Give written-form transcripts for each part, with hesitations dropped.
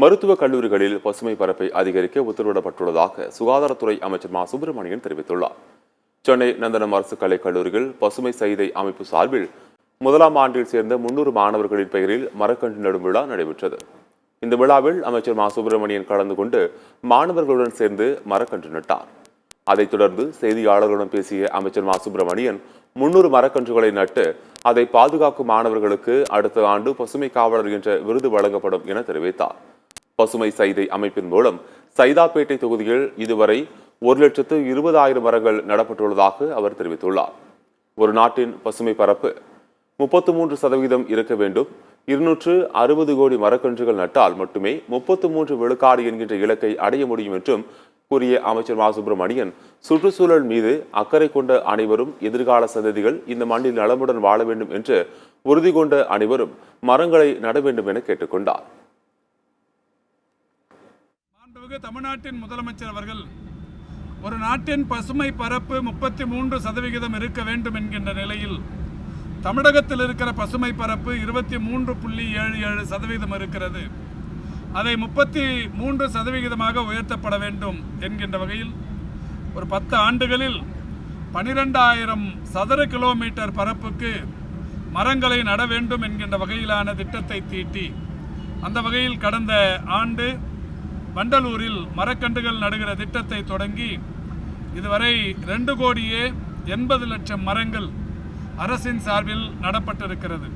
மருத்துவக் கல்லூரிகளில் பசுமை பரப்பை அதிகரிக்க உத்தரவிடப்பட்டுள்ளதாக சுகாதாரத்துறை அமைச்சர் மா சுப்பிரமணியன் தெரிவித்துள்ளார். சென்னை நந்தனம் அரசு கலைக் கல்லூரியில் பசுமை சைதை அமைப்பு சார்பில் முதலாம் ஆண்டில் சேர்ந்த 300 மாணவர்களின் பெயரில் மரக்கன்று நடும் விழா நடைபெற்றது. இந்த விழாவில் அமைச்சர் மா சுப்பிரமணியன் கலந்து கொண்டு மாணவர்களுடன் சேர்ந்து மரக்கன்று நட்டார். அதைத் தொடர்ந்து செய்தியாளர்களுடன் பேசிய அமைச்சர் மா சுப்பிரமணியன் 300 மரக்கன்றுகளை நட்டு அதை பாதுகாக்கும் மாணவர்களுக்கு அடுத்த ஆண்டு பசுமை காவலர் என்ற விருது வழங்கப்படும் என தெரிவித்தார். பசுமை சைதை அமைப்பின் மூலம் சைதாப்பேட்டை தொகுதியில் இதுவரை 1,20,000 மரங்கள் நடப்பட்டுள்ளதாக அவர் தெரிவித்துள்ளார். ஒரு நாட்டின் பசுமை பரப்பு 33% இருக்க வேண்டும். 260 கோடி மரக்கன்றுகள் நட்டால் மட்டுமே 33 விழுக்காடு என்கின்ற இலக்கை அடைய முடியும் என்றும் கூறிய அமைச்சர் மா சுப்பிரமணியன், சுற்றுச்சூழல் மீது அக்கறை கொண்ட அனைவரும் எதிர்கால சந்ததிகள் இந்த மண்ணில் நலமுடன் வாழ வேண்டும் என்று உறுதி கொண்ட அனைவரும் மரங்களை நட வேண்டும் என கேட்டுக்கொண்டார். தமிழ்நாட்டின் முதலமைச்சர் அவர்கள் ஒரு நாட்டின் பசுமை பரப்பு 33% இருக்க வேண்டும் என்கின்ற நிலையில் தமிழகத்தில் இருக்கிற பசுமை பரப்பு 23.77% இருக்கிறது. அதை 33% உயர்த்தப்பட வேண்டும் என்கின்ற வகையில் ஒரு 10 ஆண்டுகளில் 12,000 சதுர கிலோமீட்டர் பரப்புக்கு மரங்களை நட வேண்டும் என்கின்ற வகையிலான திட்டத்தை தீட்டி அந்த வகையில் கடந்த ஆண்டு வண்டலூரில் மரக்கன்றுகள் நடுகிற திட்டத்தை தொடங்கி இதுவரை 2,80,00,000 மரங்கள் அரசின் சார்பில் நடப்பட்டிருக்கிறது.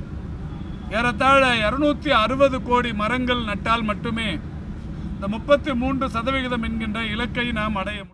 ஏறத்தாழ 260 கோடி மரங்கள் நட்டால் மட்டுமே இந்த 33% என்கின்ற இலக்கை நாம் அடைய முடியும்.